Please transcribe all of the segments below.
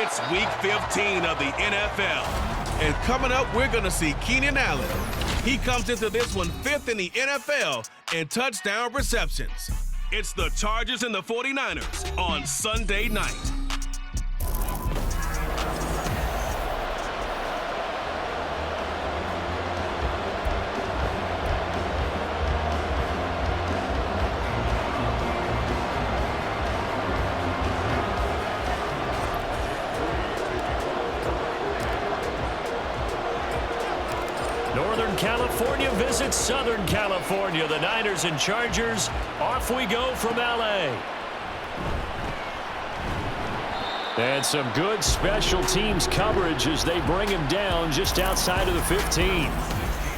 It's Week 15 of the NFL. And coming up, we're going to see Keenan Allen. He comes into this one fifth in the NFL in touchdown receptions. It's the Chargers and the 49ers on Sunday night. Northern California visits Southern California. The Niners and Chargers, off we go from L.A. And some good special teams coverage as they bring him down just outside of the 15.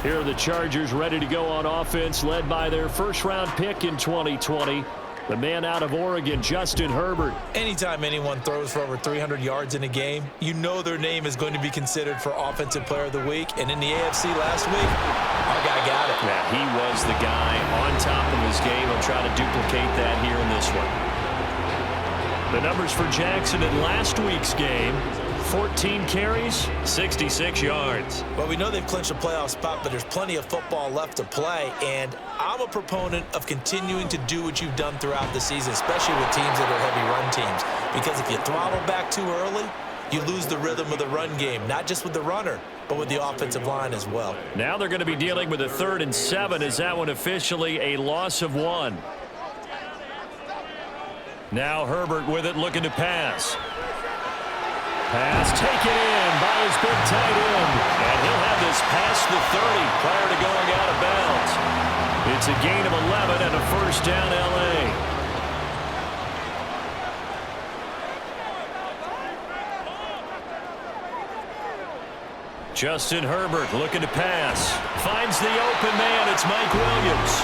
Here are the Chargers ready to go on offense, led by their first-round pick in 2020. The man out of Oregon, Justin Herbert. Anytime anyone throws for over 300 yards in a game, you know their name is going to be considered for Offensive Player of the Week. And in the AFC last week, our guy got it. Yeah, he was the guy on top of his game. He'll try to duplicate that here in this one. The numbers for Jackson in last week's game: 14 carries, 66 yards. Well, we know they've clinched a playoff spot, but there's plenty of football left to play. And I'm a proponent of continuing to do what you've done throughout the season, especially with teams that are heavy run teams. Because if you throttle back too early, you lose the rhythm of the run game, not just with the runner, but with the offensive line as well. Now they're going to be dealing with a 3rd and 7. Is that one officially a loss of 1? Now Herbert with it, looking to pass. Pass taken in by his big tight end. And he'll have this past the 30 prior to going out of bounds. It's a gain of 11 and a first down, L.A. Justin Herbert looking to pass. Finds the open man. It's Mike Williams.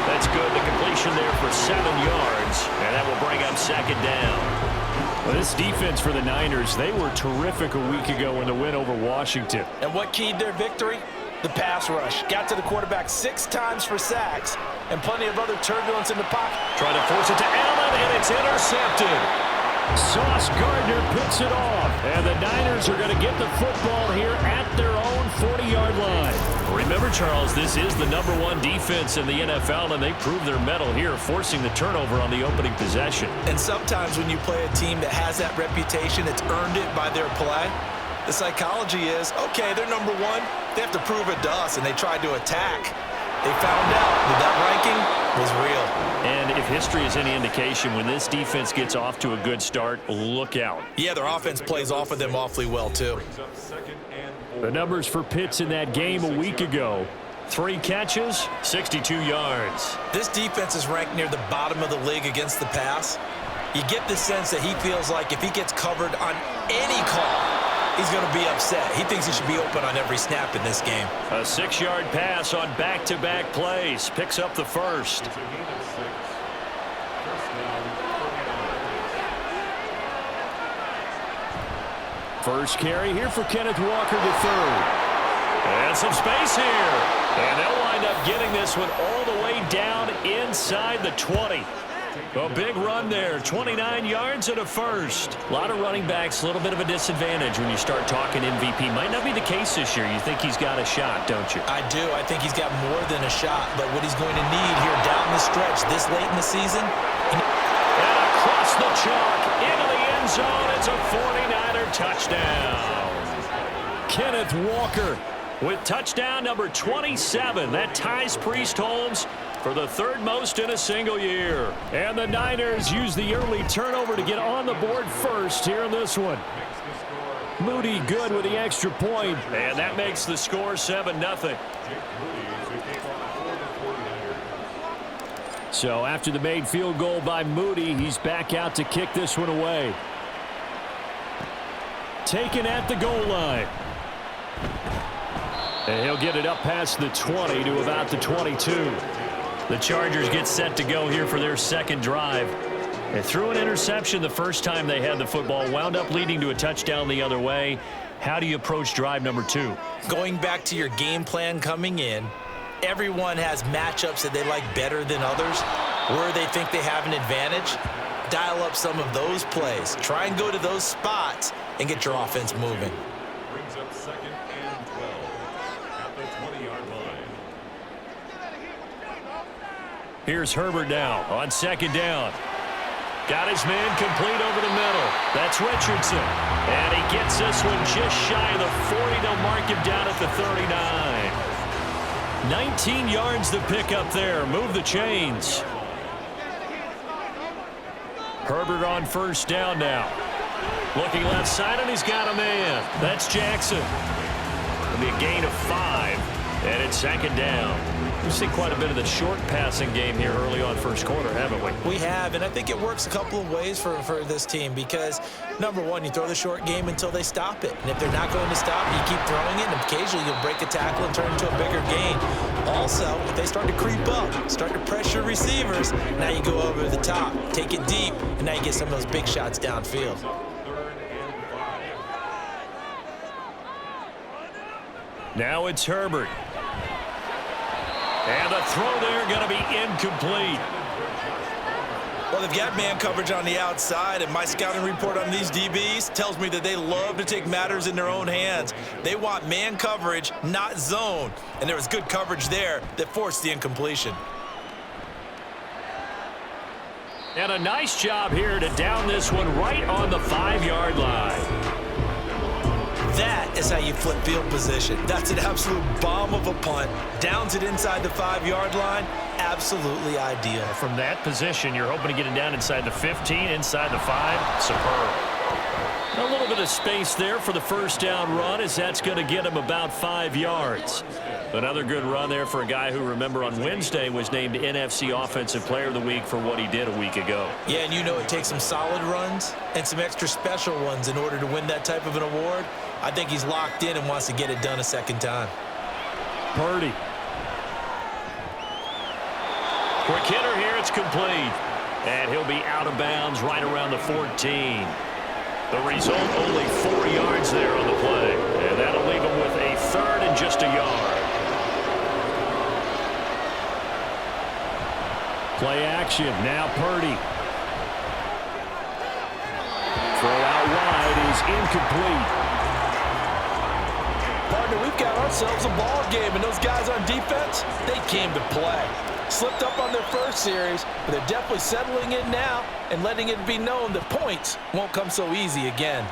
That's good. The completion there for 7 yards. And that will bring up second down. Well, this defense for the Niners, they were terrific a week ago in the win over Washington. And what keyed their victory? The pass rush. Got to the quarterback 6 times for sacks and plenty of other turbulence in the pocket. Trying to force it to Allen, and it's intercepted. Sauce Gardner picks it off. And the Niners are going to get the football here at their own 40-yard line. Remember, Charles, this is the #1 defense in the NFL, and they prove their mettle here, forcing the turnover on the opening possession. And sometimes when you play a team that has that reputation, it's earned it by their play. The psychology is, okay, they're #1. They have to prove it to us, and they tried to attack. They found out that that ranking was real. And if history is any indication, when this defense gets off to a good start, look out. Yeah, their offense plays off of them awfully well, too. The numbers for Pitts in that game a week ago: 3 catches, 62 yards. This defense is ranked near the bottom of the league against the pass. You get the sense that he feels like if he gets covered on any call, he's going to be upset. He thinks he should be open on every snap in this game. A 6-yard pass on back-to-back plays. Picks up the first. First carry here for Kenneth Walker III. And some space here. And they'll wind up getting this one all the way down inside the 20. A big run there, 29 yards and a first. A lot of running backs, a little bit of a disadvantage when you start talking MVP. Might not be the case this year. You think he's got a shot, don't you? I do. I think he's got more than a shot. But what he's going to need here down the stretch this late in the season. And across the chalk, into the end zone. It's a 49er touchdown. Kenneth Walker with touchdown number 27. That ties Priest Holmes for the 3rd most in a single year. And the Niners use the early turnover to get on the board first here in this one. Moody good with the extra point. And that makes the score 7-0. So after the made field goal by Moody, he's back out to kick this one away. Taken at the goal line. And he'll get it up past the 20 to about the 22. The Chargers get set to go here for their second drive. They threw an interception the first time they had the football, wound up leading to a touchdown the other way. How do you approach drive number 2? Going back to your game plan coming in, everyone has matchups that they like better than others, where they think they have an advantage. dial up some of those plays. Try and go to those spots and get your offense moving. Brings up 2nd and 12 at the 20-yard line. Here's Herbert now on 2nd down. Got his man complete over the middle. That's Richardson. And he gets this one just shy of the 40. They'll mark him down at the 39. 19 yards to pick up there. Move the chains. Herbert on 1st down now. Looking left side, and he's got a man. That's Jackson. It'll be a gain of 5, and it's 2nd down. We've seen quite a bit of the short passing game here early on 1st quarter, haven't we? We have, and I think it works a couple of ways for this team because, number one, you throw the short game until they stop it. And if they're not going to stop, you keep throwing it, and occasionally you'll break a tackle and turn it into a bigger gain. Also, if they start to creep up, start to pressure receivers, now you go over the top, take it deep, and now you get some of those big shots downfield. Now it's Herbert. And the throw there going to be incomplete. Well, they've got man coverage on the outside, and my scouting report on these DBs tells me that they love to take matters in their own hands. They want man coverage, not zone. And there was good coverage there that forced the incompletion. And a nice job here to down this one right on the 5-yard line. That is how you flip field position. That's an absolute bomb of a punt. Downs it inside the 5-yard line. Absolutely ideal. From that position, you're hoping to get it down inside the 15, inside the 5. Superb. A little bit of space there for the 1st down run, as that's going to get him about 5 yards. Another good run there for a guy who, remember, on Wednesday was named NFC Offensive Player of the Week for what he did a week ago. Yeah, and you know it takes some solid runs and some extra special ones in order to win that type of an award. I think he's locked in and wants to get it done a 2nd time. Purdy. Quick hitter here, it's complete. And he'll be out of bounds right around the 14. The result, only 4 yards there on the play. And that'll leave him with a 3rd and just a yard. Play action, now Purdy. Throw out wide is incomplete. Partner, we've got ourselves a ball game, and those guys on defense, they came to play. Slipped up on their first series, but they're definitely settling in now and letting it be known that points won't come so easy again.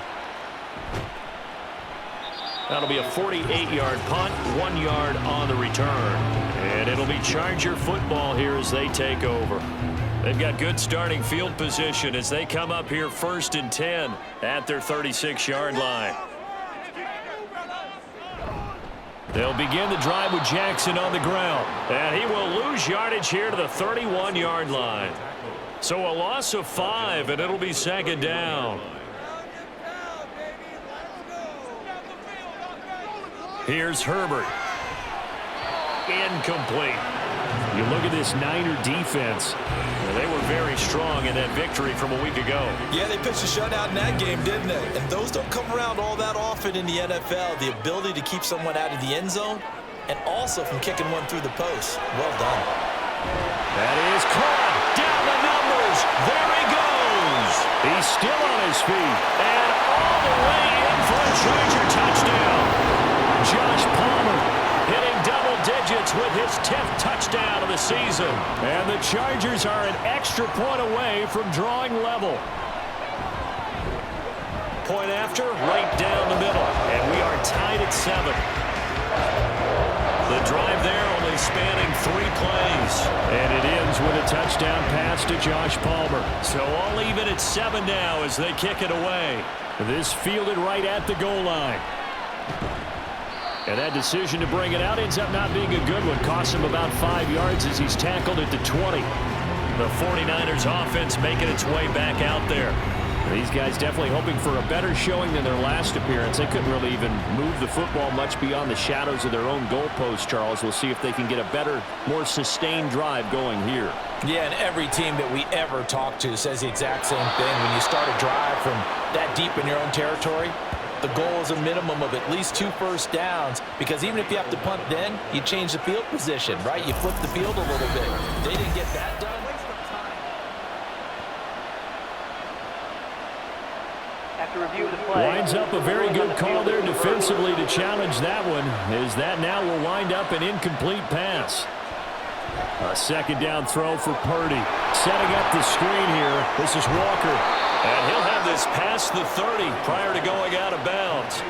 That'll be a 48-yard punt, 1 yard on the return. And it'll be Charger football here as they take over. They've got good starting field position as they come up here 1st and 10 at their 36-yard line. They'll begin the drive with Jackson on the ground. And he will lose yardage here to the 31-yard line. So a loss of 5, and it'll be 2nd down. Here's Herbert. Incomplete. You look at this Niner defense. They were very strong in that victory from a week ago. Yeah, they pitched a shutout in that game, didn't they? And those don't come around all that often in the NFL. The ability to keep someone out of the end zone and also from kicking one through the post. Well done. That is caught. Down the numbers. There he goes. He's still on his feet. And all the way in for a Charger touchdown. Josh Palmer hitting double digits with his 10th touchdown of the season. And the Chargers are an extra point away from drawing level. Point after, right down the middle. And we are tied at 7. The drive there only spanning 3 plays. And it ends with a touchdown pass to Josh Palmer. So all even at 7 now as they kick it away. This fielded right at the goal line. And that decision to bring it out ends up not being a good one. Costs him about 5 yards as he's tackled at the 20. The 49ers offense making its way back out there. These guys definitely hoping for a better showing than their last appearance. They couldn't really even move the football much beyond the shadows of their own goalpost, Charles. We'll see if they can get a better, more sustained drive going here. Yeah, and every team that we ever talk to says the exact same thing. When you start a drive from that deep in your own territory, the goal is a minimum of at least 2 first downs, because even if you have to punt then, you change the field position, right? You flip the field a little bit. They didn't get that done. Winds up a very good call there defensively to challenge that one, as that now will wind up an incomplete pass. A second down throw for Purdy. Setting up the screen here. This is Walker. And he'll have this past the 30 prior to going out of bounds.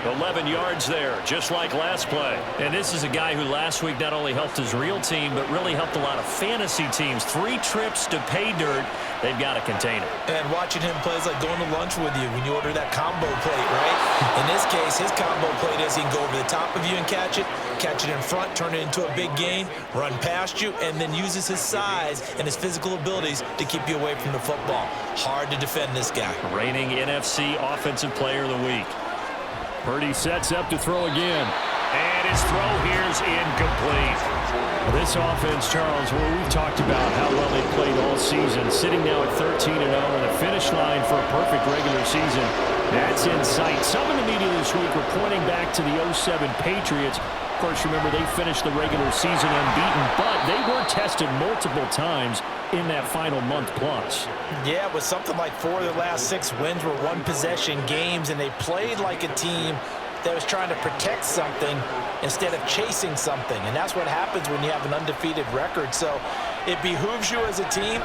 11 yards there, just like last play. And this is a guy who last week not only helped his real team, but really helped a lot of fantasy teams. 3 trips to pay dirt. They've got to contain it. And watching him play is like going to lunch with you when you order that combo plate, right? In this case, his combo plate is he can go over the top of you and catch it in front, turn it into a big gain, run past you, and then uses his size and his physical abilities to keep you away from the football. Hard to defend this guy. Reigning NFC Offensive Player of the Week. Purdy sets up to throw again. And his throw here's incomplete. This offense, Charles, well, we've talked about how well they played all season, sitting now at 13-0 and the finish line for a perfect regular season. That's in sight. Some in the media this week were pointing back to the 07 Patriots. Of course, remember, they finished the regular season unbeaten, but they were tested multiple times in that final month plus. Yeah, it was something like 4 of their last 6 wins were one-possession games, and they played like a team that was trying to protect something instead of chasing something. And that's what happens when you have an undefeated record. So it behooves you as a team,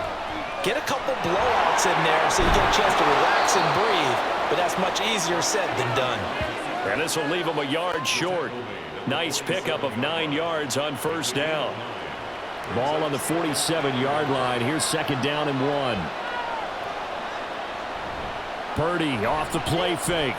get a couple blowouts in there so you get a chance to relax and breathe. But that's much easier said than done. And this will leave them a yard short. Nice pickup of 9 yards on first down. Ball on the 47-yard line. Here's second down and 1. Purdy off the play fake.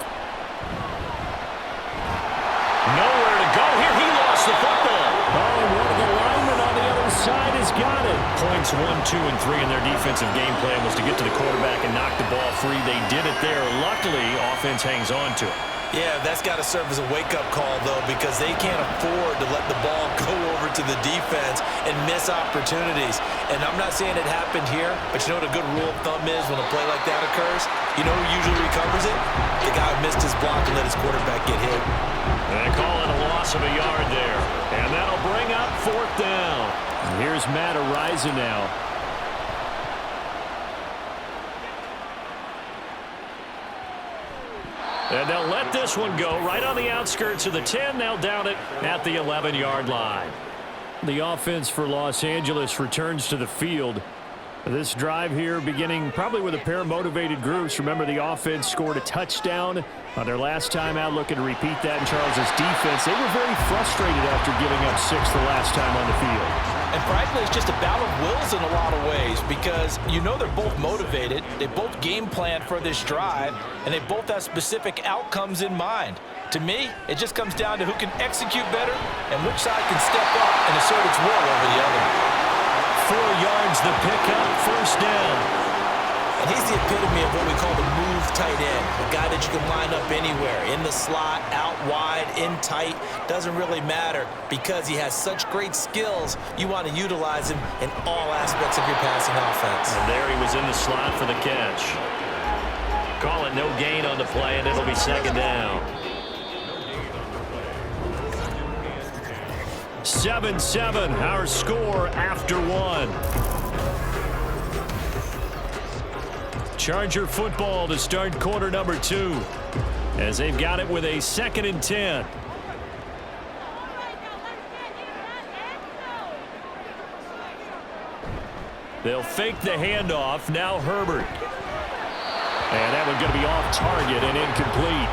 Nowhere to go here. He lost the football. Oh, and one of the linemen on the other side has got it. Points 1, 2, and 3 in their defensive game plan was to get to the quarterback and knock the ball free. They did it there. Luckily, offense hangs on to it. Yeah, that's got to serve as a wake-up call, though, because they can't afford to let the ball go over to the defense and miss opportunities. And I'm not saying it happened here, but you know what a good rule of thumb is when a play like that occurs? You know who usually recovers it? The guy who missed his block and let his quarterback get hit. And they call it a loss of a yard there. And that'll bring up fourth down. And here's Matt Araiza now. And they'll let this one go right on the outskirts of the 10. They'll down it at the 11-yard line. The offense for Los Angeles returns to the field. This drive here beginning probably with a pair of motivated groups. Remember, the offense scored a touchdown on their last time out, looking to repeat that in Charles's defense. They were very frustrated after giving up 6 the last time on the field. And frankly, it's just a battle of wills in a lot of ways because you know they're both motivated, they both game plan for this drive, and they both have specific outcomes in mind. To me, it just comes down to who can execute better and which side can step up and assert its will over the other. 4 yards the pickup, first down. And he's the epitome of what we call the move tight end, a guy that you can line up anywhere, in the slot, out wide, in tight, doesn't really matter because he has such great skills. You want to utilize him in all aspects of your passing offense. And there he was in the slot for the catch. Call it no gain on the play, and it'll be second down. 7-7, our score after 1. Charger football to start quarter number 2 as they've got it with a 2nd and 10. They'll fake the handoff. Now Herbert. And that one's going to be off target and incomplete.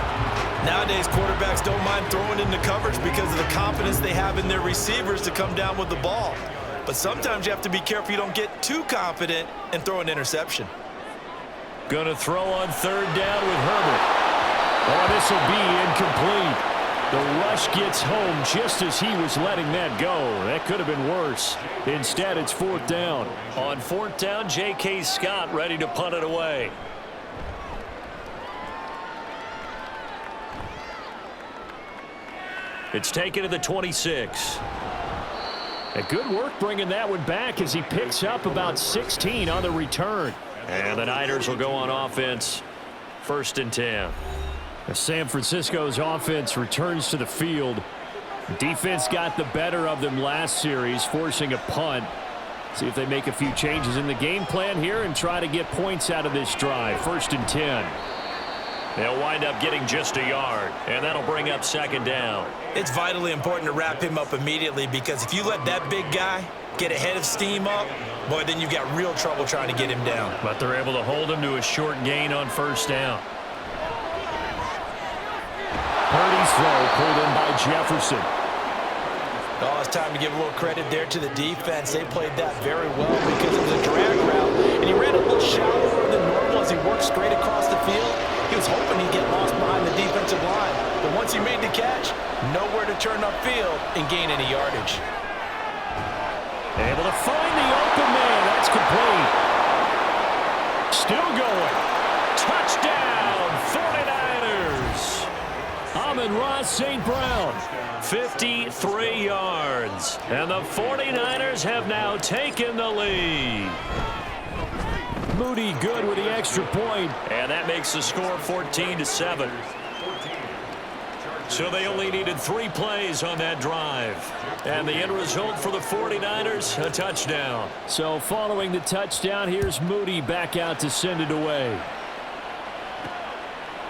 Nowadays, quarterbacks don't mind throwing into coverage because of the confidence they have in their receivers to come down with the ball. But sometimes you have to be careful you don't get too confident and throw an interception. Going to throw on third down with Herbert. Oh, this will be incomplete. The rush gets home just as he was letting that go. That could have been worse. Instead, it's fourth down. On fourth down, J.K. Scott ready to punt it away. It's taken to the 26. A good work bringing that one back as he picks up about 16 on the return. And the Niners will go on offense. 1st and 10. As San Francisco's offense returns to the field. Defense got the better of them last series, forcing a punt. See if they make a few changes in the game plan here and try to get points out of this drive. 1st and 10. They'll wind up getting just a yard, and that'll bring up second down. It's vitally important to wrap him up immediately because if you let that big guy get ahead of steam up, boy, then you've got real trouble trying to get him down. But they're able to hold him to a short gain on first down. Purdy's throw pulled in by Jefferson. Oh, it's time to give a little credit there to the defense. They played that very well because it was a drag route, and he ran a little shallower than normal as he worked straight across the field. He was hoping he'd get lost behind the defensive line, but once he made the catch, nowhere to turn upfield and gain any yardage. Able to find the open man. That's complete. Still going. Touchdown, 49ers. Amon-Ra St. Brown, 53 yards. And the 49ers have now taken the lead. Moody good with the extra point. And that makes the score 14-7. So they only needed 3 plays on that drive. And the end result for the 49ers, a touchdown. So following the touchdown, here's Moody back out to send it away.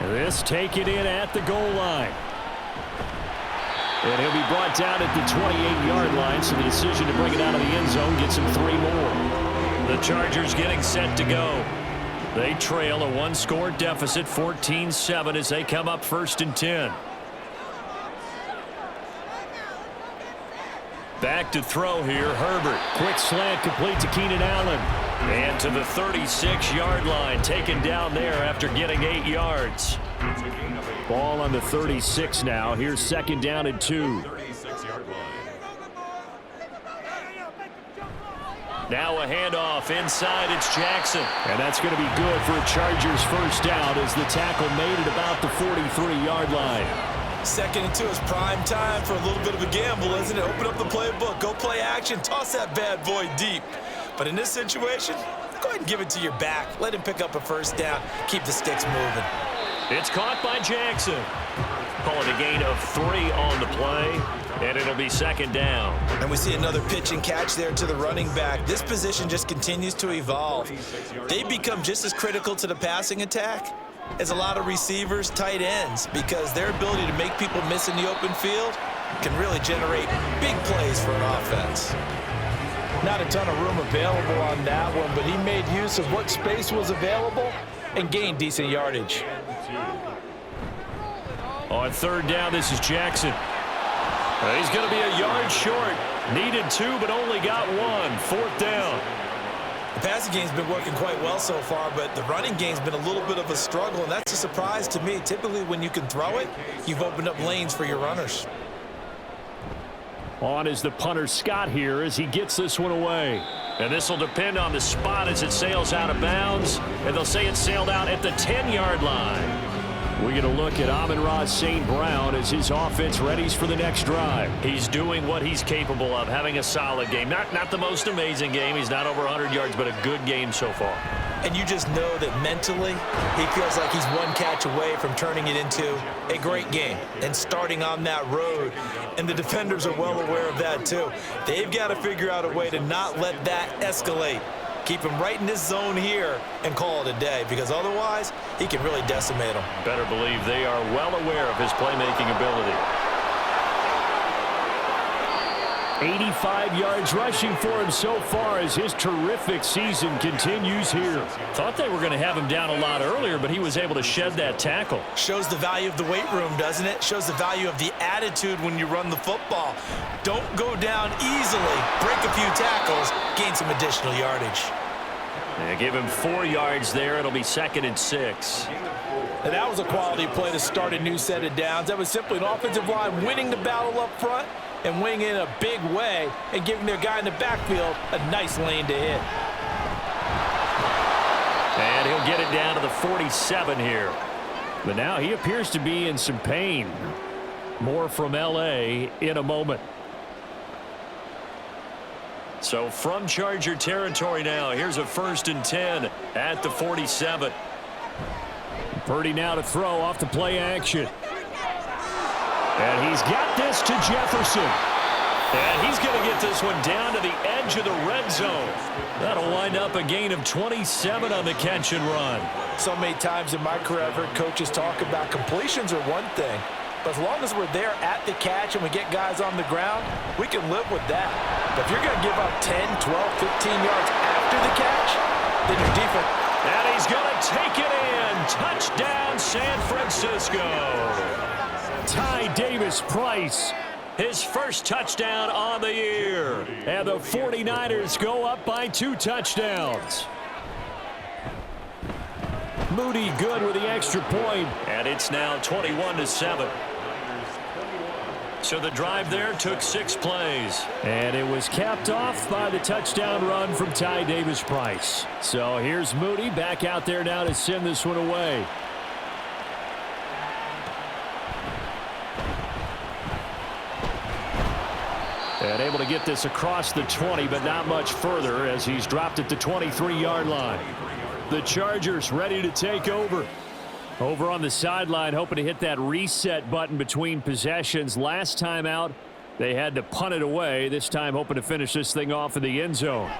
This taken in at the goal line. And he'll be brought down at the 28-yard line, so the decision to bring it out of the end zone gets him 3 more. The Chargers getting set to go. They trail a 1-score deficit, 14-7, as they come up 1st and 10. Back to throw here, Herbert. Quick slant complete to Keenan Allen. And to the 36-yard line, taken down there after getting 8 yards. Ball on the 36 now. Here's 2nd down and 2. 36-yard line. Now a handoff inside. It's Jackson. And that's going to be good for a Chargers first down as the tackle made it about the 43-yard line. 2nd and 2 is prime time for a little bit of a gamble, isn't it? Open up the playbook, go play action, toss that bad boy deep. But in this situation, go ahead and give it to your back. Let him pick up a first down. Keep the sticks moving. It's caught by Jackson. Call it a gain of 3 on the play, and it'll be 2nd down. And we see another pitch and catch there to the running back. This position just continues to evolve. They become just as critical to the passing attack as a lot of receivers, tight ends, because their ability to make people miss in the open field can really generate big plays for an offense. Not a ton of room available on that one, but he made use of what space was available and gained decent yardage. On 3rd down, this is Jackson. He's going to be a yard short. Needed 2, but only got 1. 4th down. The passing game's been working quite well so far, but the running game's been a little bit of a struggle, and that's a surprise to me. Typically, when you can throw it, you've opened up lanes for your runners. On is the punter Scott here as he gets this one away. And this will depend on the spot as it sails out of bounds. And they'll say it sailed out at the 10-yard line. We get a look at Amon-Ra St. Brown as his offense readies for the next drive. He's doing what he's capable of, having a solid game. Not the most amazing game. He's not over 100 yards, but a good game so far. And you just know that mentally, he feels like he's one catch away from turning it into a great game and starting on that road. And the defenders are well aware of that, too. They've got to figure out a way to not let that escalate. Keep him right in this zone here and call it a day, because otherwise, he can really decimate them. Better believe they are well aware of his playmaking ability. 85 yards rushing for him so far as his terrific season continues here. Thought they were going to have him down a lot earlier, but he was able to shed that tackle. Shows the value of the weight room, doesn't it? Shows the value of the attitude when you run the football. Don't go down easily. Break a few tackles. Gain some additional yardage. Yeah, give him 4 yards there. It'll be 2nd and 6. And that was a quality play to start a new set of downs. That was simply an offensive line winning the battle up front and winning in a big way and giving their guy in the backfield a nice lane to hit. And he'll get it down to the 47 here. But now he appears to be in some pain. More from L.A. in a moment. So from Charger territory now, here's a 1st and 10 at the 47. Purdy now to throw off the play action. And he's got this to Jefferson. And he's going to get this one down to the edge edge of the red zone. That'll wind up a gain of 27 on the catch and run. So many times in my career, I've heard coaches talk about completions are one thing, but as long as we're there at the catch and we get guys on the ground, we can live with that. But if you're going to give up 10, 12, 15 yards after the catch, then your defense... And he's going to take it in. Touchdown, San Francisco. Ty Davis-Price, his first touchdown on the year. And the 49ers go up by 2 touchdowns. Moody good with the extra point. And it's now 21-7. So the drive there took 6 plays. And it was capped off by the touchdown run from Ty Davis-Price. So here's Moody back out there now to send this one away. And able to get this across the 20, but not much further as he's dropped at the 23-yard line. The Chargers ready to take over. Over on the sideline, hoping to hit that reset button between possessions. Last time out, they had to punt it away. This time, hoping to finish this thing off in the end zone.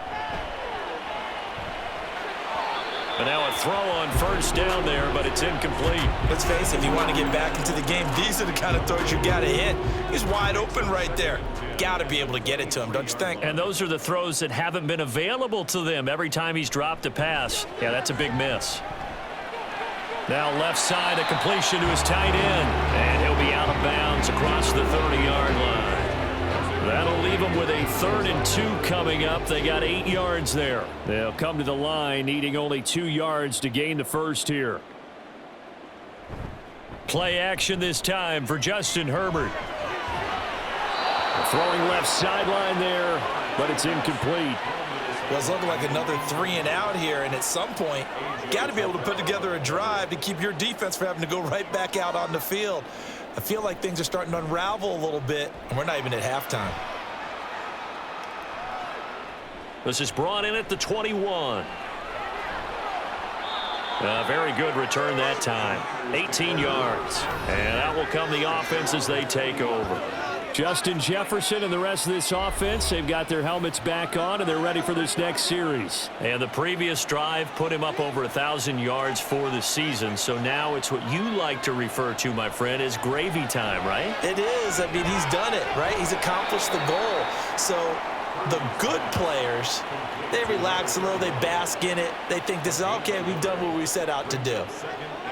And now a throw on first down there, but it's incomplete. Let's face it, if you want to get back into the game, these are the kind of throws you got to hit. He's wide open right there. Got to be able to get it to him, don't you think? And those are the throws that haven't been available to them every time he's dropped a pass. Yeah, that's a big miss. Now left side, a completion to his tight end. And he'll be out of bounds across the 30-yard line. That'll leave them with a 3rd and 2 coming up. They got 8 yards there. They'll come to the line, needing only 2 yards to gain the first here. Play action this time for Justin Herbert. Throwing left sideline there, but it's incomplete. Well, it's looking like another 3 and out here, and at some point, got to be able to put together a drive to keep your defense from having to go right back out on the field. I feel like things are starting to unravel a little bit, and we're not even at halftime. This is brought in at the 21. Very good return that time. 18 yards. And that will come the offense as they take over. Justin Jefferson and the rest of this offense, they've got their helmets back on, and they're ready for this next series. And the previous drive put him up over 1,000 yards for the season. So now it's what you like to refer to, my friend, as gravy time, right? It is. I mean, he's done it, right? He's accomplished the goal. So the good players, they relax a little, they bask in it. They think this is, okay, we've done what we set out to do.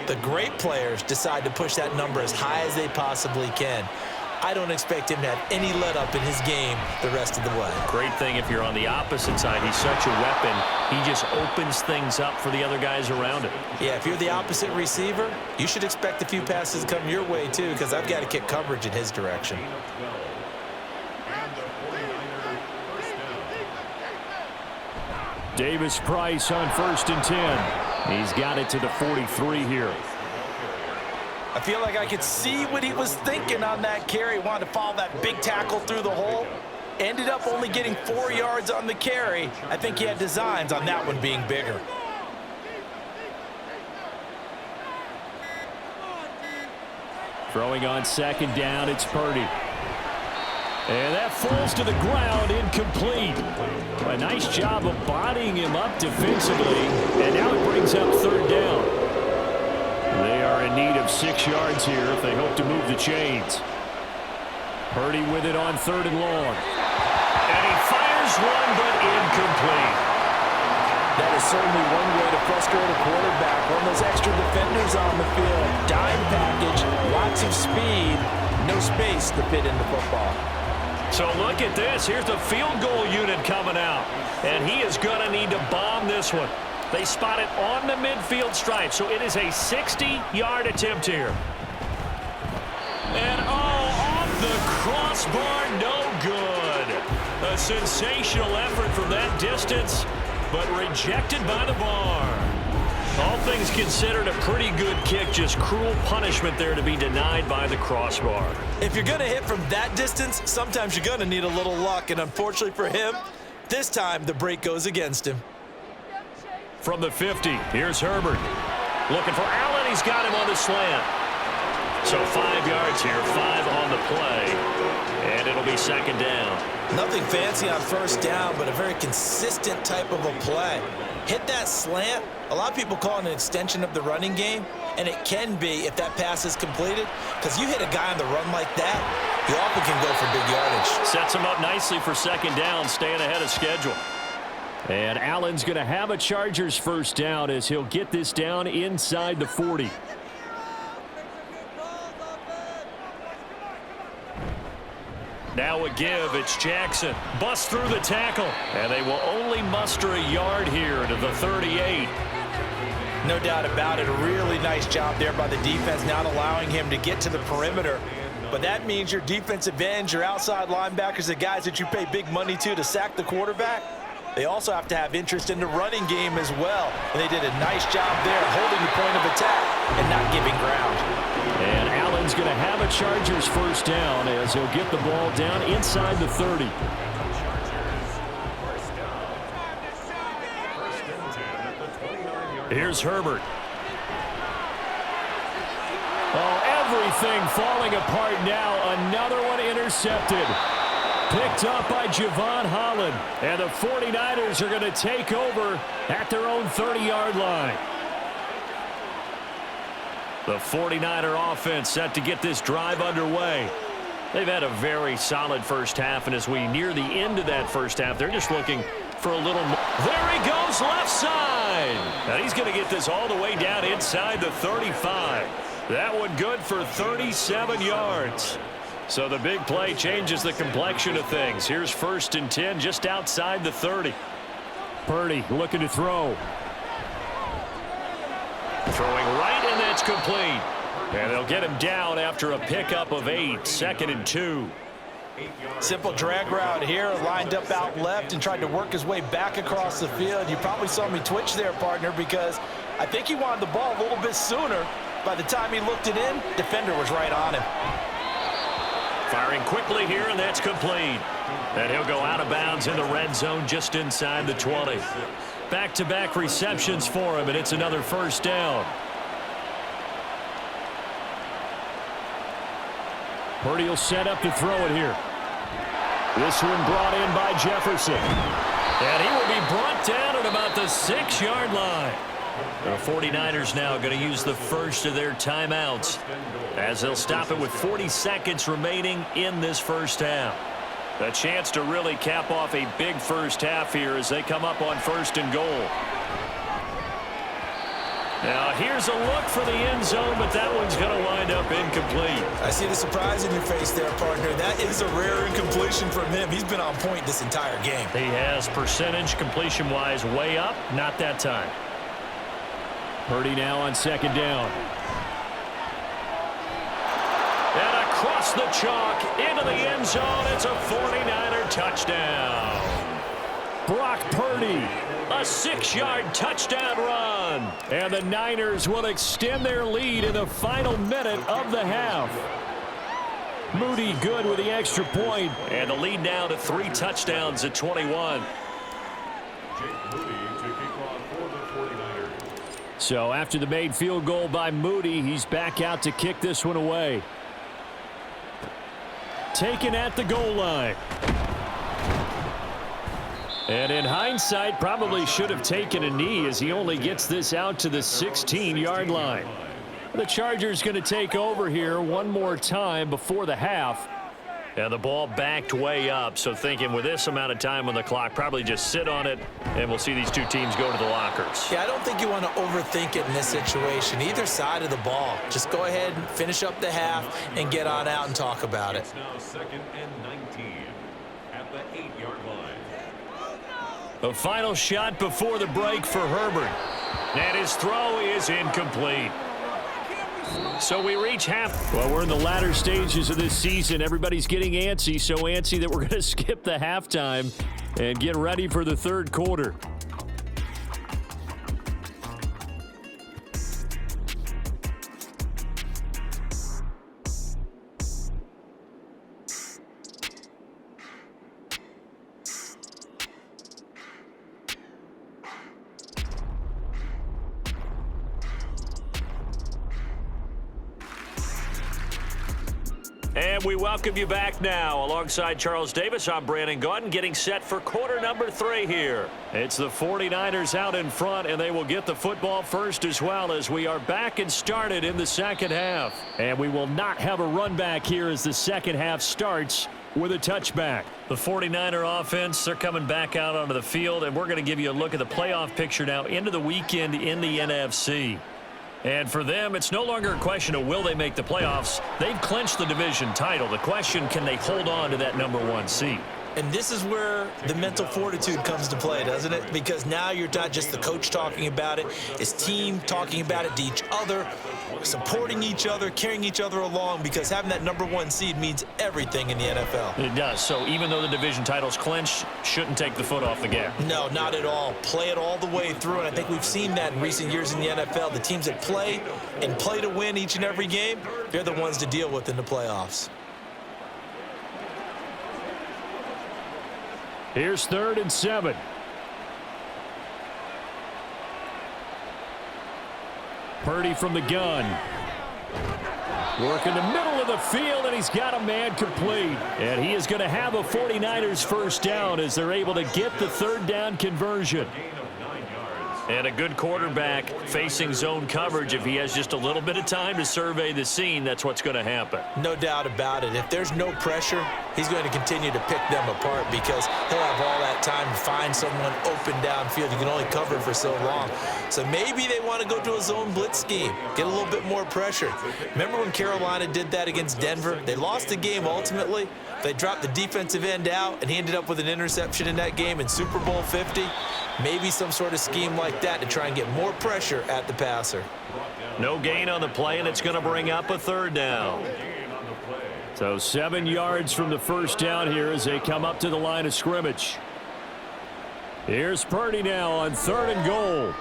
The great players decide to push that number as high as they possibly can. I don't expect him to have any let-up in his game the rest of the way. Great thing if you're on the opposite side. He's such a weapon. He just opens things up for the other guys around him. Yeah, if you're the opposite receiver, you should expect a few passes to come your way, too, because I've got to kick coverage in his direction. Davis-Price on 1st and 10. He's got it to the 43 here. I feel like I could see what he was thinking on that carry. Wanted to follow that big tackle through the hole. Ended up only getting 4 yards on the carry. I think he had designs on that one being bigger. Throwing on 2nd down, it's Purdy. And that falls to the ground, incomplete. A nice job of bodying him up defensively. And now it brings up 3rd down. They are in need of 6 yards here if they hope to move the chains. Purdy with it on 3rd and long. And he fires one, but incomplete. That is certainly one way to frustrate a quarterback. One of those extra defenders on the field. Dime package, lots of speed, no space to fit in the football. So look at this. Here's the field goal unit coming out. And he is going to need to bomb this one. They spot it on the midfield stripe, so it is a 60-yard attempt here. And, off the crossbar, no good. A sensational effort from that distance, but rejected by the bar. All things considered, a pretty good kick, just cruel punishment there to be denied by the crossbar. If you're going to hit from that distance, sometimes you're going to need a little luck, and unfortunately for him, this time the break goes against him. From the 50, here's Herbert. Looking for Allen. He's got him on the slant. So 5 yards here, 5 on the play, and it'll be second down. Nothing fancy on first down, but a very consistent type of a play. Hit that slant. A lot of people call it an extension of the running game, and it can be if that pass is completed, because you hit a guy on the run like that, you often can go for big yardage. Sets him up nicely for second down, staying ahead of schedule. And Allen's going to have a Chargers first down as he'll get this down inside the 40. Now a give, it's Jackson. Busts through the tackle, and they will only muster a yard here to the 38. No doubt about it. A really nice job there by the defense, not allowing him to get to the perimeter. But that means your defensive ends, your outside linebackers, the guys that you pay big money to sack the quarterback, they also have to have interest in the running game as well. And they did a nice job there holding the point of attack and not giving ground. And Allen's going to have a Chargers first down as he'll get the ball down inside the 30. Here's Herbert. Oh, everything falling apart now. Another one intercepted. Picked up by Javon Holland. And the 49ers are going to take over at their own 30-yard line. The 49er offense set to get this drive underway. They've had a very solid first half, and as we near the end of that first half, they're just looking for a little more. There he goes, left side. And he's going to get this all the way down inside the 35. That one good for 37 yards. So the big play changes the complexion of things. Here's 1st and 10 just outside the 30. Purdy looking to throw. Throwing right, and that's complete. And they'll get him down after a pickup of 8, 2nd and 2. Simple drag route here, lined up out left and tried to work his way back across the field. You probably saw me twitch there, partner, because I think he wanted the ball a little bit sooner. By the time he looked it in, defender was right on him. Firing quickly here, and that's complete. And he'll go out of bounds in the red zone just inside the 20. Back-to-back receptions for him, and it's another first down. Purdy will set up to throw it here. This one brought in by Jefferson. And he will be brought down at about the 6-yard line. The 49ers now going to use the first of their timeouts as they'll stop it with 40 seconds remaining in this first half. A chance to really cap off a big first half here as they come up on 1st and goal. Now here's a look for the end zone, but that one's going to wind up incomplete. I see the surprise in your face there, partner. That is a rare incompletion from him. He's been on point this entire game. He has percentage completion-wise way up, not that time. Purdy now on 2nd down. And across the chalk into the end zone. It's a 49er touchdown. Brock Purdy, a 6-yard touchdown run. And the Niners will extend their lead in the final minute of the half. Moody good with the extra point. And the lead now to 3 touchdowns at 21. So after the made field goal by Moody, he's back out to kick this one away. Taken at the goal line. And in hindsight, probably should have taken a knee as he only gets this out to the 16-yard line. The Chargers going to take over here one more time before the half. And the ball backed way up, so thinking with this amount of time on the clock, probably just sit on it, and we'll see these two teams go to the lockers. Yeah, I don't think you want to overthink it in this situation. Either side of the ball. Just go ahead and finish up the half and get on out and talk about it. It's now 2nd and 19 at the 8-yard line. A final shot before the break for Herbert. And his throw is incomplete. So we reach half. Well, we're in the latter stages of this season. Everybody's getting antsy, so antsy that we're going to skip the halftime and get ready for the 3rd quarter. And we welcome you back now. Alongside Charles Davis, I'm Brandon Gaudin, getting set for quarter number 3 here. It's the 49ers out in front, and they will get the football first as well as we are back and started in the second half. And we will not have a run back here as the second half starts with a touchback. The 49er offense, they're coming back out onto the field, and we're going to give you a look at the playoff picture now into the weekend in the NFC. And for them, it's no longer a question of will they make the playoffs. They've clinched the division title. The question, can they hold on to that number 1 seed? And this is where the mental fortitude comes to play, doesn't it? Because now you're not just the coach talking about it, it's team talking about it to each other, supporting each other, carrying each other along, because having that number 1 seed means everything in the NFL. It does. So even though the division title's clinched, shouldn't take the foot off the gas. No, not at all. Play it all the way through, and I think we've seen that in recent years in the NFL. The teams that play and play to win each and every game, they're the ones to deal with in the playoffs. Here's 3rd and 7. Purdy from the gun. Work in the middle of the field, and he's got a man complete. And he is going to have a 49ers first down as they're able to get the 3rd down conversion. And a good quarterback facing zone coverage. If he has just a little bit of time to survey the scene, that's what's going to happen. No doubt about it. If there's no pressure, he's going to continue to pick them apart because he'll have all that time to find someone open downfield. You can only cover for so long. So maybe they want to go to a zone blitz scheme, get a little bit more pressure. Remember when Carolina did that against Denver? They lost the game ultimately. They dropped the defensive end out, and he ended up with an interception in that game in Super Bowl 50. Maybe some sort of scheme like that to try and get more pressure at the passer. No gain on the play, and it's going to bring up a 3rd down. So 7 yards from the first down here as they come up to the line of scrimmage. Here's Purdy now on 3rd and goal.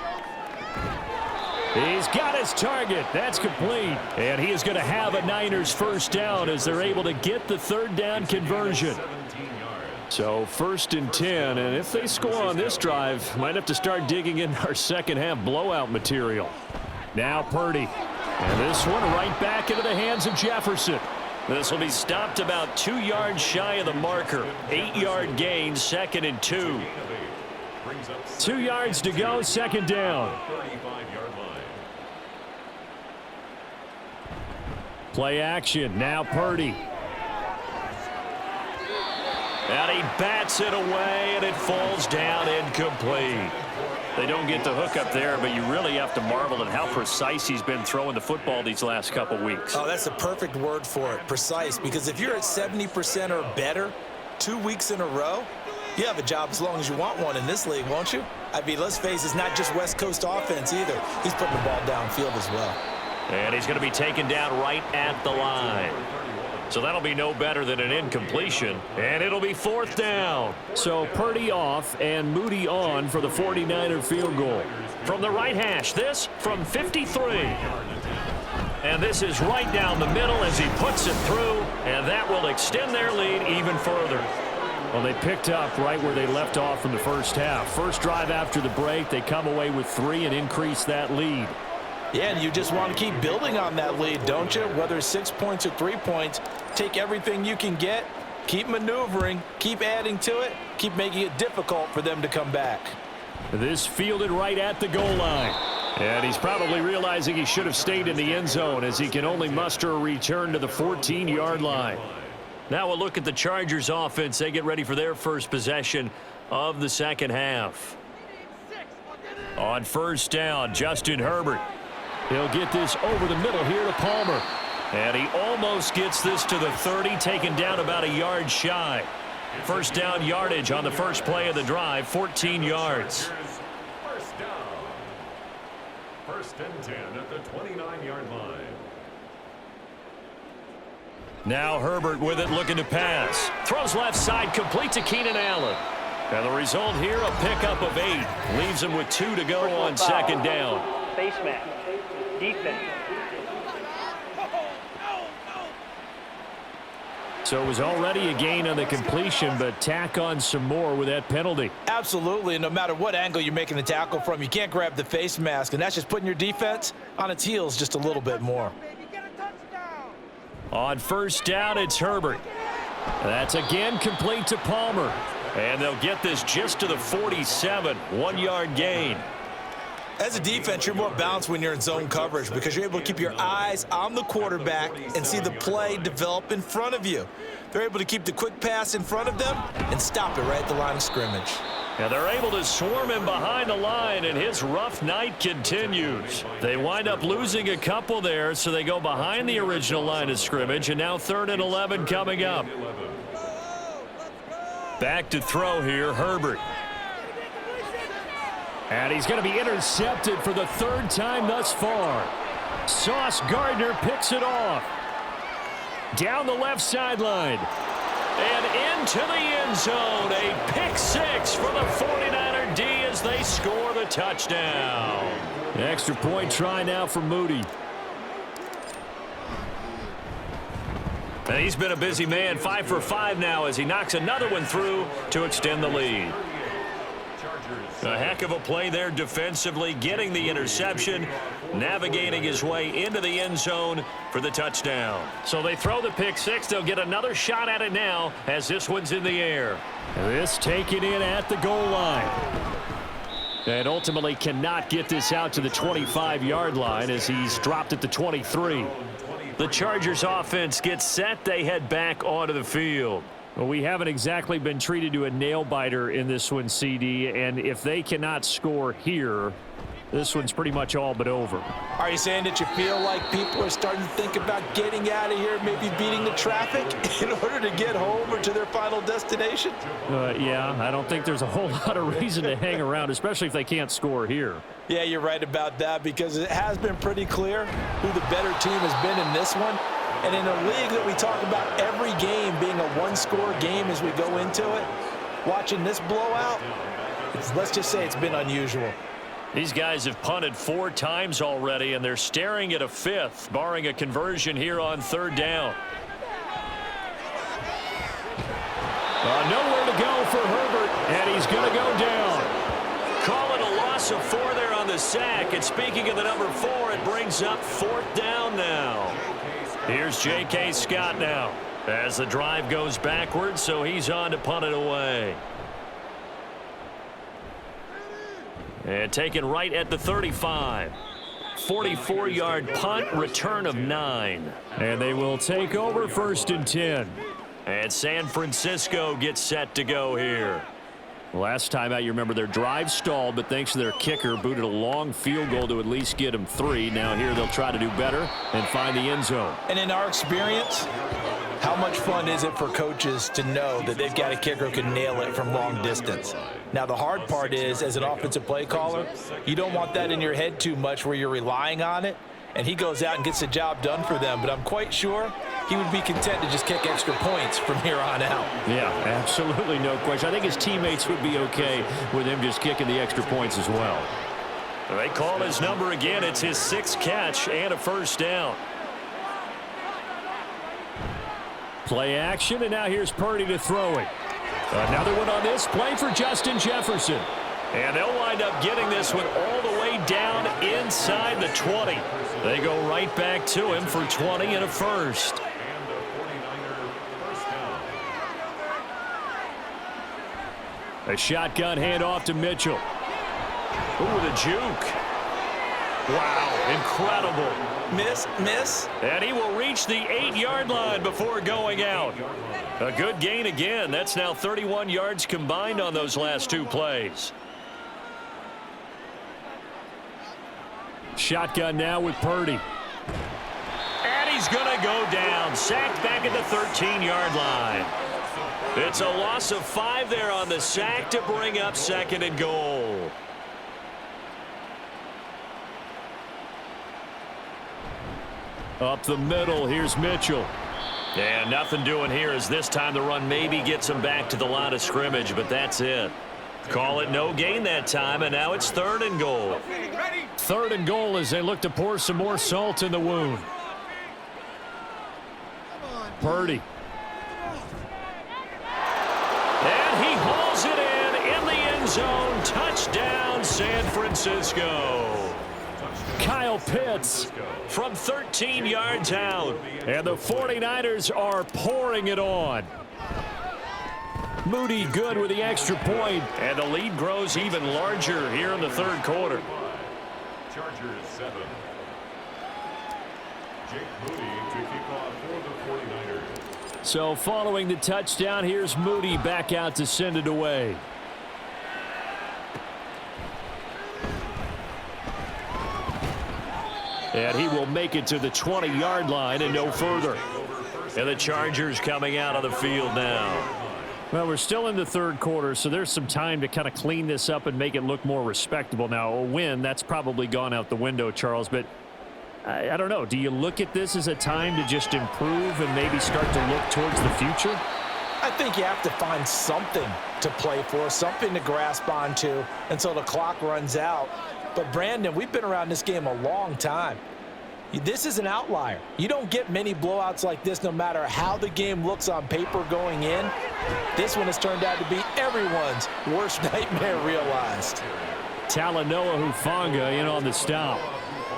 He's got his target. That's complete. And he is going to have a Niners first down as they're able to get the 3rd down conversion. So 1st and 10, and if they score on this drive, might have to start digging in our second half blowout material. Now Purdy. And this one right back into the hands of Jefferson. This will be stopped about 2 yards shy of the marker. 8-yard gain, 2nd and 2. 2 yards to go, 2nd down. Play action, now Purdy. And he bats it away, and it falls down incomplete. They don't get the hook up there, but you really have to marvel at how precise he's been throwing the football these last couple weeks. Oh, that's the perfect word for it, precise, because if you're at 70% or better 2 weeks in a row, you have a job as long as you want one in this league, won't you? I mean, let's face it, it's not just West Coast offense either. He's putting the ball downfield as well. And he's going to be taken down right at the line. So that'll be no better than an incompletion, and it'll be 4th down. So Purdy off and Moody on for the 49er field goal. From the right hash, this from 53. And this is right down the middle as he puts it through, and that will extend their lead even further. Well, they picked up right where they left off from the first half. First drive after the break, they come away with 3 and increase that lead. Yeah, and you just want to keep building on that lead, don't you? Whether it's 6 points or 3 points, take everything you can get, keep maneuvering, keep adding to it, keep making it difficult for them to come back. This fielded right at the goal line. And he's probably realizing he should have stayed in the end zone as he can only muster a return to the 14-yard line. Now we'll look at the Chargers offense. They get ready for their first possession of the second half. On first down, Justin Herbert. He'll get this over the middle here to Palmer. And he almost gets this to the 30, taken down about a yard shy. First down yardage on the first play of the drive, 14 yards. First down. 1st and 10 at the 29-yard line. Now Herbert with it, looking to pass. Throws left side, complete to Keenan Allen. And the result here, a pickup of 8. Leaves him with 2 to go on second down. Face mask. Defense. So it was already a gain on the completion, but tack on some more with that penalty. Absolutely. No matter what angle you're making the tackle from, you can't grab the face mask, and that's just putting your defense on its heels just a little bit more. On first down, it's Herbert. That's again complete to Palmer. And they'll get this just to the 47, 1-yard gain. As a defense, you're more balanced when you're in zone coverage because you're able to keep your eyes on the quarterback and see the play develop in front of you. They're able to keep the quick pass in front of them and stop it right at the line of scrimmage. And they're able to swarm him behind the line, and his rough night continues. They wind up losing a couple there, so they go behind the original line of scrimmage, and now 3rd and 11 coming up. Back to throw here, Herbert. And he's going to be intercepted for the 3rd time thus far. Sauce Gardner picks it off. Down the left sideline. And into the end zone. A pick 6 for the 49er D as they score the touchdown. Extra point try now for Moody. And he's been a busy man, 5 for 5 now as he knocks another one through to extend the lead. A heck of a play there defensively, getting the interception, navigating his way into the end zone for the touchdown. So they throw the pick 6. They'll get another shot at it now as this one's in the air. This taken in at the goal line. And ultimately cannot get this out to the 25-yard line as he's dropped at the 23. The Chargers offense gets set. They head back onto the field. Well, we haven't exactly been treated to a nail-biter in this one, CD, and if they cannot score here, this one's pretty much all but over. Are you saying that you feel like people are starting to think about getting out of here, maybe beating the traffic in order to get home or to their final destination? Yeah, I don't think there's a whole lot of reason to hang around, especially if they can't score here. Yeah, you're right about that because it has been pretty clear who the better team has been in this one. And in a league that we talk about every game being a one-score game as we go into it, watching this blowout, let's just say it's been unusual. These guys have punted 4 times already, and they're staring at a 5th, barring a conversion here on 3rd down. Nowhere to go for Herbert, and he's going to go down. Call it a loss of 4 there on the sack, and speaking of the number 4, it brings up 4th down now. Here's J.K. Scott now as the drive goes backwards, so he's on to punt it away. And taken right at the 35. 44-yard punt, return of 9. And they will take over 1st and 10. And San Francisco gets set to go here. Last time out, you remember their drive stalled, but thanks to their kicker, booted a long field goal to at least get them 3. Now here they'll try to do better and find the end zone. And in our experience, how much fun is it for coaches to know that they've got a kicker who can nail it from long distance? Now, the hard part is, as an offensive play caller, you don't want that in your head too much where you're relying on it. And he goes out and gets the job done for them. But I'm quite sure he would be content to just kick extra points from here on out. Yeah, absolutely no question. I think his teammates would be okay with him just kicking the extra points as well. They call his number again. It's his 6th catch and a 1st down. Play action, and now here's Purdy to throw it. Another one on this play for Justin Jefferson. And they'll wind up getting this one all the way down inside the 20. They go right back to him for 20 and a 1st. A shotgun handoff to Mitchell. Ooh, the juke. Wow, incredible. Miss. And he will reach the 8-yard line before going out. A good gain again. That's now 31 yards combined on those last 2 plays. Shotgun now with Purdy. And he's going to go down. Sacked back at the 13-yard line. It's a loss of 5 there on the sack to bring up 2nd and goal. Up the middle, here's Mitchell. And nothing doing here as this time the run maybe gets him back to the line of scrimmage, but that's it. Call it no gain that time, and now it's 3rd and goal. 3rd and goal as they look to pour some more salt in the wound. Purdy. And he hauls it in the end zone. Touchdown, San Francisco. Kyle Pitts from 13 yards out. And the 49ers are pouring it on. Moody good with the extra point. And the lead grows even larger here in the third quarter. Chargers 7. Jake Moody to kick off for the 49ers. So following the touchdown, here's Moody back out to send it away. And he will make it to the 20-yard line and no further. And the Chargers coming out of the field now. Well, we're still in the third quarter, so there's some time to kind of clean this up and make it look more respectable. Now, a win, that's probably gone out the window, Charles, but I don't know. Do you look at this as a time to just improve and maybe start to look towards the future? I think you have to find something to play for, something to grasp onto until the clock runs out. But, Brandon, we've been around this game a long time. This is an outlier. You don't get many blowouts like this no matter how the game looks on paper going in. This one has turned out to be everyone's worst nightmare realized. Talanoa Hufanga in on the stop.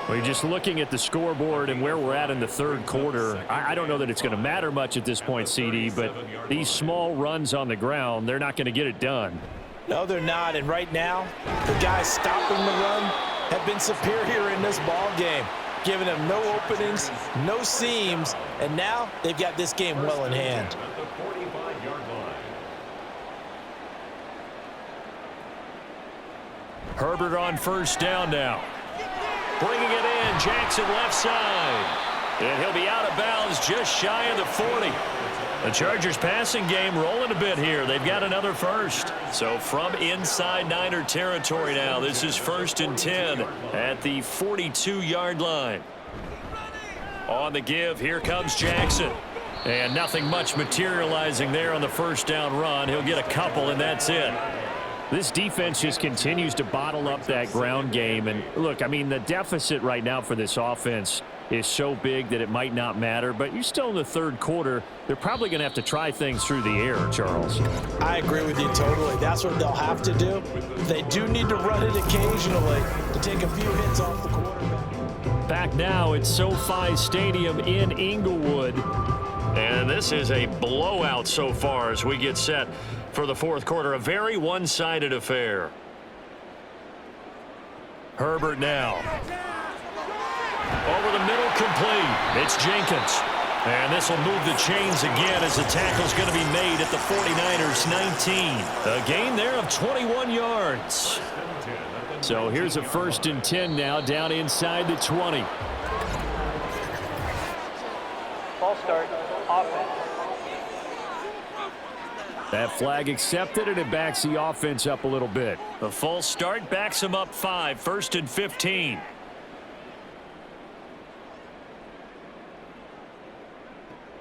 Well, you're just looking at the scoreboard and where we're at in the third quarter. I don't know that it's going to matter much at this point, CD, but these small runs on the ground, they're not going to get it done. No, they're not. And right now, the guys stopping the run have been superior in this ball game, giving them no openings, no seams, and now they've got this game well in hand. At the 45-yard line. Herbert on first down now. Bringing it in, Jackson left side. And he'll be out of bounds just shy of the 40. The Chargers passing game rolling a bit here. They've got another first. So from inside Niner territory now, this is 1st and 10 at the 42-yard line. On the give, here comes Jackson. And nothing much materializing there on the first down run. He'll get a couple, and that's it. This defense just continues to bottle up that ground game. And look, I mean, the deficit right now for this offense is so big that it might not matter, but you're still in the third quarter. They're probably going to have to try things through the air, Charles. I agree with you totally. That's what they'll have to do. They do need to run it occasionally to take a few hits off the quarterback. Back now at SoFi Stadium in Inglewood. And this is a blowout so far as we get set for the fourth quarter. A very one-sided affair. Herbert now. Over the middle, complete. It's Jenkins. And this will move the chains again as the tackle's going to be made at the 49ers 19. A gain there of 21 yards. So here's a 1st and 10 now down inside the 20. Ball start, offense. That flag accepted, and it backs the offense up a little bit. The false start backs them up 5, 1st and 15.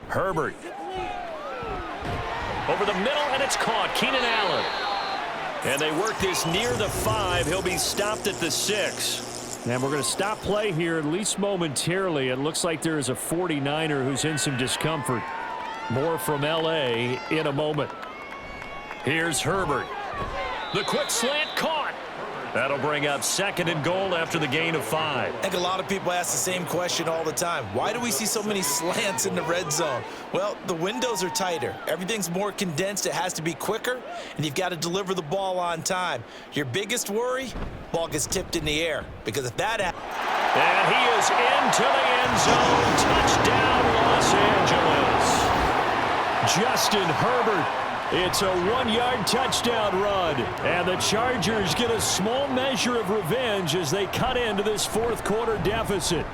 Herbert. Over the middle, and it's caught. Keenan Allen. And they work this near the 5. He'll be stopped at the 6. And we're going to stop play here, at least momentarily. It looks like there is a 49er who's in some discomfort. More from L.A. in a moment. Here's Herbert. The quick slant caught. That'll bring up 2nd and goal after the gain of 5. I think a lot of people ask the same question all the time. Why do we see so many slants in the red zone? Well, the windows are tighter. Everything's more condensed. It has to be quicker, and you've got to deliver the ball on time. Your biggest worry? Ball gets tipped in the air, because if that happens... And he is into the end zone. Touchdown, Los Angeles. Justin Herbert. It's a 1-yard touchdown run, and the Chargers get a small measure of revenge as they cut into this fourth quarter deficit.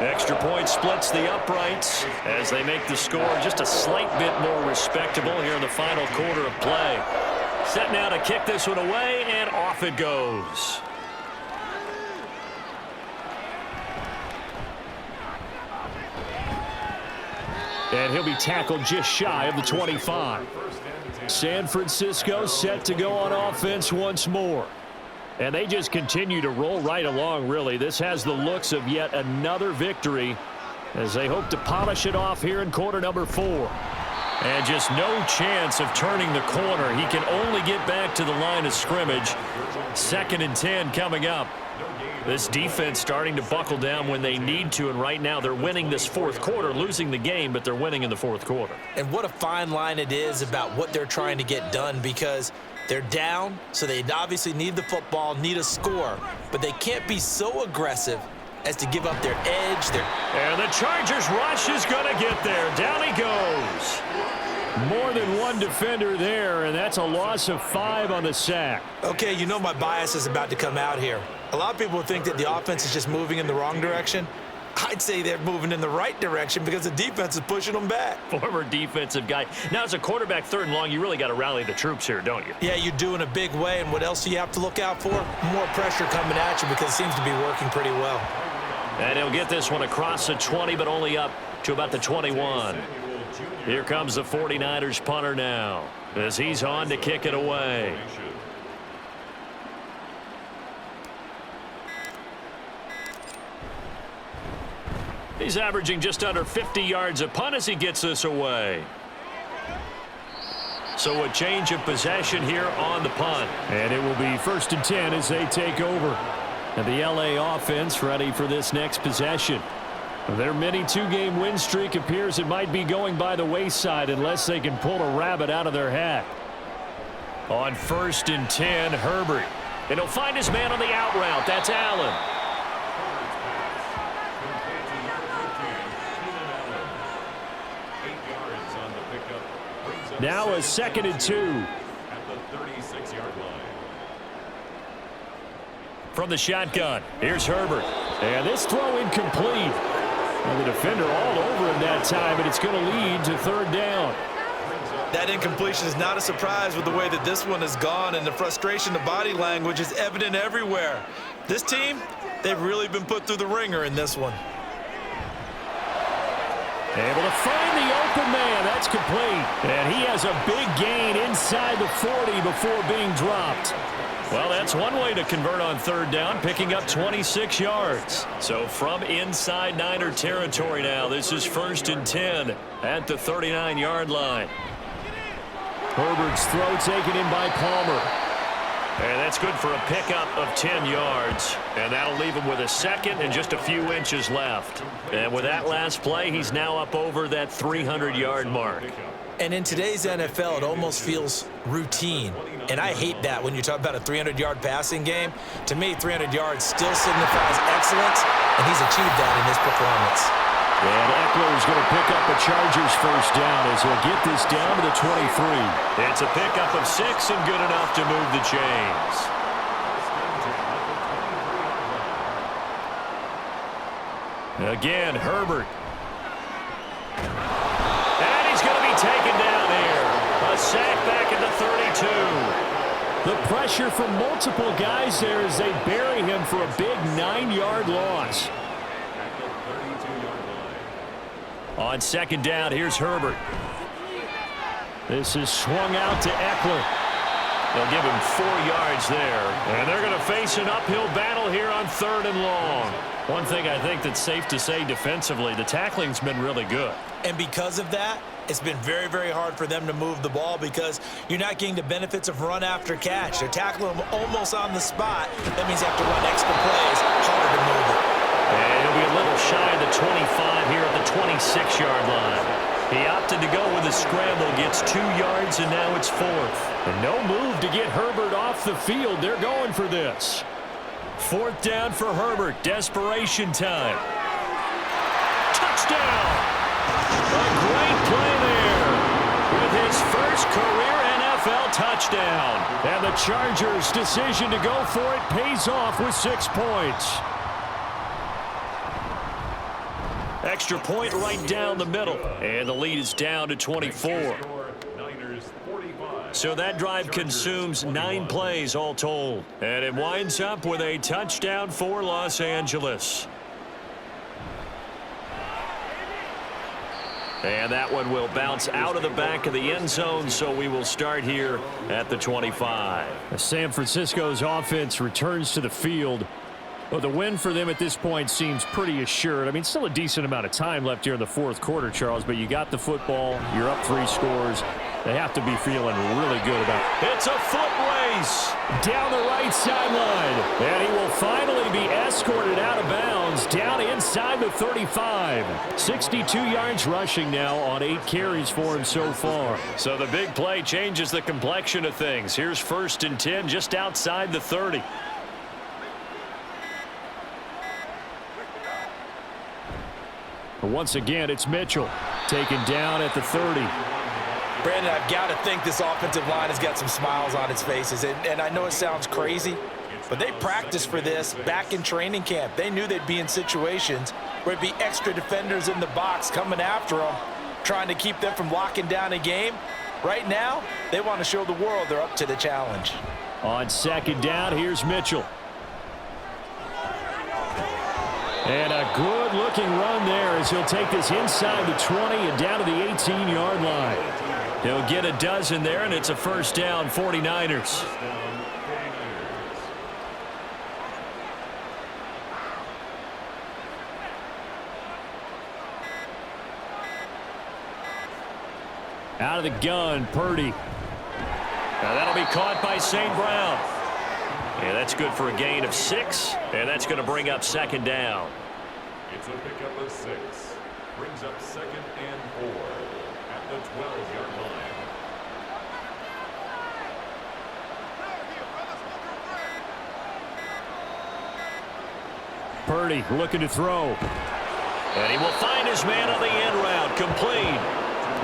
Extra point splits the uprights as they make the score just a slight bit more respectable here in the final quarter of play. Set now to kick this one away, and off it goes. And he'll be tackled just shy of the 25. San Francisco set to go on offense once more. And they just continue to roll right along, really. This has the looks of yet another victory as they hope to polish it off here in quarter number 4. And just no chance of turning the corner. He can only get back to the line of scrimmage. 2nd and 10 coming up. This defense starting to buckle down when they need to, and right now they're winning this fourth quarter, losing the game, but they're winning in the fourth quarter. And what a fine line it is about what they're trying to get done, because they're down, so they obviously need the football, need a score, but they can't be so aggressive as to give up their edge. And the Chargers rush is going to get there. Down he goes. More than one defender there, and that's a loss of 5 on the sack. Okay, you know my bias is about to come out here. A lot of people think that the offense is just moving in the wrong direction. I'd say they're moving in the right direction because the defense is pushing them back. Former defensive guy. Now, as a quarterback, 3rd and long, you really got to rally the troops here, don't you? Yeah, you do in a big way, and what else do you have to look out for? More pressure coming at you because it seems to be working pretty well. And he'll get this one across the 20, but only up to about the 21. Here comes the 49ers punter now as he's on to kick it away. He's averaging just under 50 yards a punt as he gets this away. So a change of possession here on the punt. And it will be 1st and 10 as they take over. And the LA offense ready for this next possession. Their mini 2-game win streak appears it might be going by the wayside unless they can pull a rabbit out of their hat. On 1st and 10, Herbert. And he'll find his man on the out route. That's Allen. Now a 2nd and 2. At the 36-yard line. From the shotgun, here's Herbert. And this throw incomplete. And the defender all over him that time, and it's going to lead to 3rd down. That incompletion is not a surprise with the way that this one has gone, and the frustration, the body language is evident everywhere. This team, they've really been put through the ringer in this one. Able to find the open man. That's complete. And he has a big gain inside the 40 before being dropped. Well, that's one way to convert on 3rd down, picking up 26 yards. So from inside Niner territory now, this is 1st and 10 at the 39-yard line. Herbert's throw taken in by Palmer. And that's good for a pickup of 10 yards. And that'll leave him with a 2nd and just a few inches left. And with that last play, he's now up over that 300-yard mark. And in today's NFL, it almost feels routine. And I hate that when you talk about a 300-yard passing game. To me, 300 yards still signifies excellence, and he's achieved that in this performance. And Eckler is going to pick up a Chargers 1st down as he'll get this down to the 23. It's a pickup of 6 and good enough to move the chains. Again, Herbert. And he's going to be taken down here. A sack back at the 32. The pressure from multiple guys there as they bury him for a big 9-yard loss. On 2nd down, here's Herbert. This is swung out to Eckler. They'll give him 4 yards there. And they're going to face an uphill battle here on 3rd and long. One thing I think that's safe to say defensively, the tackling's been really good. And because of that, it's been very, very hard for them to move the ball because you're not getting the benefits of run after catch. They're tackling them almost on the spot. That means they have to run extra plays, harder to move it. And he'll be a little shy of the 25 here at the 26-yard line. He opted to go with a scramble, gets 2 yards, and now it's 4th. And no move to get Herbert off the field. They're going for this. 4th down for Herbert. Desperation time. Touchdown! A great play there with his first career NFL touchdown. And the Chargers' decision to go for it pays off with 6 points. Extra point right down the middle. And the lead is down to 24. So that drive consumes 9 plays all told. And it winds up with a touchdown for Los Angeles. And that one will bounce out of the back of the end zone, so we will start here at the 25. San Francisco's offense returns to the field. Well, the win for them at this point seems pretty assured. I mean, still a decent amount of time left here in the 4th quarter, Charles, but you got the football, you're up 3 scores. They have to be feeling really good about it. It's a foot race down the right sideline. And he will finally be escorted out of bounds down inside the 35. 62 yards rushing now on 8 carries for him so far. So the big play changes the complexion of things. Here's 1st and 10 just outside the 30. Once again, it's Mitchell taken down at the 30. Brandon, I've got to think this offensive line has got some smiles on its faces. And I know it sounds crazy, but they practiced for this back in training camp. They knew they'd be in situations where it'd be extra defenders in the box coming after them, trying to keep them from locking down a game. Right now, they want to show the world they're up to the challenge. On 2nd down, here's Mitchell. And a good-looking run there as he'll take this inside the 20 and down to the 18-yard line. He'll get a dozen there, and it's a 1st down, 49ers. Out of the gun, Purdy. Now that'll be caught by St. Brown. Yeah, that's good for a gain of 6, and that's going to bring up 2nd down. It's a pickup of 6. Brings up 2nd and 4 at the 12-yard line. Purdy looking to throw. And he will find his man on the end route, complete.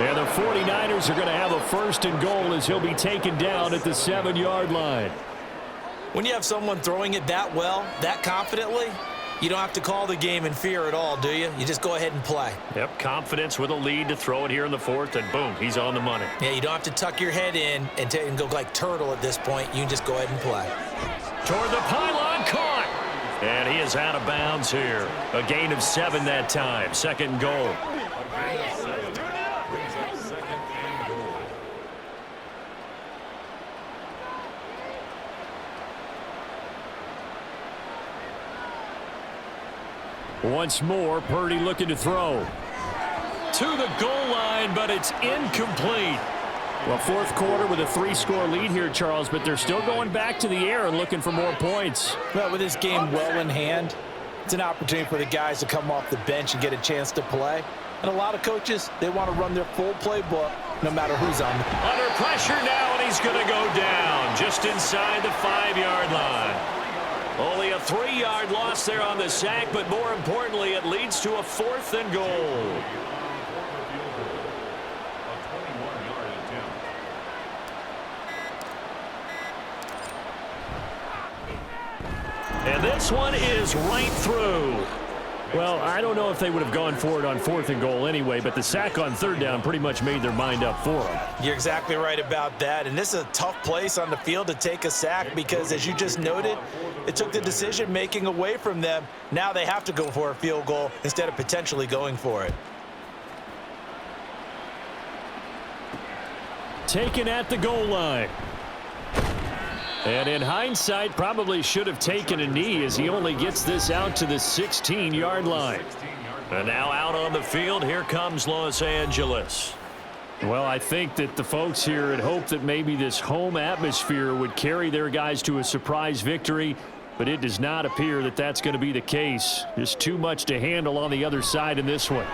And the 49ers are going to have a 1st and goal as he'll be taken down at the 7-yard line. When you have someone throwing it that well, that confidently, you don't have to call the game in fear at all, do you? You just go ahead and play. Yep, confidence with a lead to throw it here in the 4th, and boom, he's on the money. Yeah, you don't have to tuck your head in and go like turtle at this point. You can just go ahead and play. Toward the pylon, caught. And he is out of bounds here. A gain of 7 that time. 2nd and goal. Once more, Purdy looking to throw. To the goal line, but it's incomplete. Well, 4th quarter with a 3-score lead here, Charles, but they're still going back to the air and looking for more points. Well, with this game well in hand, it's an opportunity for the guys to come off the bench and get a chance to play. And a lot of coaches, they want to run their full playbook no matter who's on. Under pressure now, and he's going to go down just inside the 5-yard line. Only a 3-yard loss there on the sack, but more importantly, it leads to a 4th and goal. And this one is right through. Well, I don't know if they would have gone for it on 4th and goal anyway, but the sack on 3rd down pretty much made their mind up for them. You're exactly right about that, and this is a tough place on the field to take a sack because, as you just noted, it took the decision-making away from them. Now they have to go for a field goal instead of potentially going for it. Taken at the goal line. And in hindsight, probably should have taken a knee as he only gets this out to the 16-yard line. And now out on the field, here comes Los Angeles. Well, I think that the folks here had hoped that maybe this home atmosphere would carry their guys to a surprise victory, but it does not appear that that's going to be the case. Just too much to handle on the other side in this one.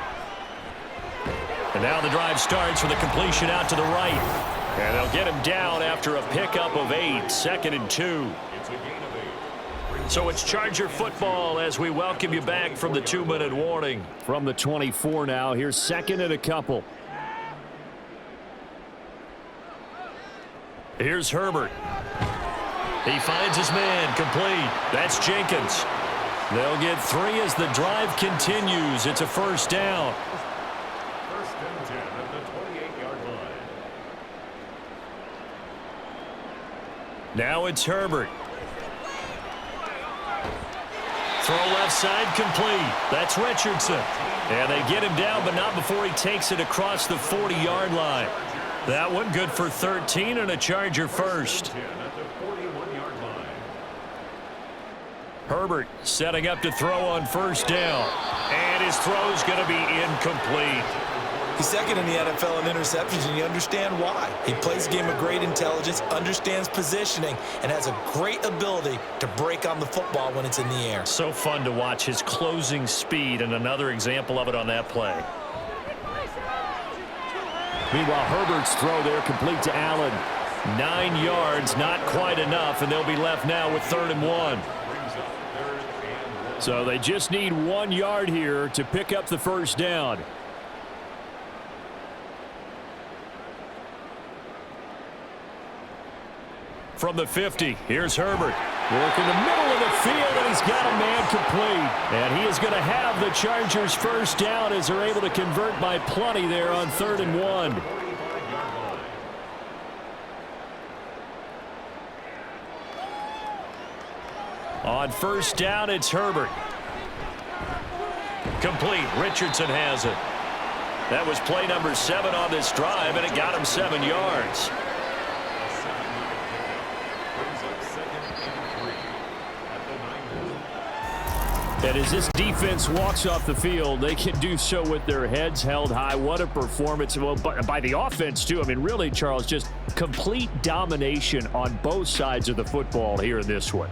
And now the drive starts with a completion out to the right. And they'll get him down after a pickup of 8, 2nd and 2. So it's Charger football as we welcome you back from the 2-minute warning. From the 24 now, here's 2nd and a couple. Here's Herbert. He finds his man, complete. That's Jenkins. They'll get 3 as the drive continues. It's a 1st down. Now it's Herbert. Throw left side complete. That's Richardson. And they get him down, but not before he takes it across the 40-yard line. That one good for 13 and a Charger 1st. Herbert setting up to throw on 1st down. And his throw's going to be incomplete. He's second in the NFL in interceptions, and you understand why. He plays a game of great intelligence, understands positioning, and has a great ability to break on the football when it's in the air. So fun to watch his closing speed, and another example of it on that play. Meanwhile, Herbert's throw there complete to Allen. 9 yards, not quite enough, and they'll be left now with 3rd and 1. So they just need 1 yard here to pick up the first down. From the 50, here's Herbert. Working the middle of the field, and he's got a man complete. And he is going to have the Chargers first down as they're able to convert by plenty there on 3rd and 1. On first down, it's Herbert. Complete. Richardson has it. That was play number 7 on this drive, and it got him 7 yards. And as this defense walks off the field, they can do so with their heads held high. What a performance. Well, by the offense, too. I mean, really, Charles, just complete domination on both sides of the football here in this one.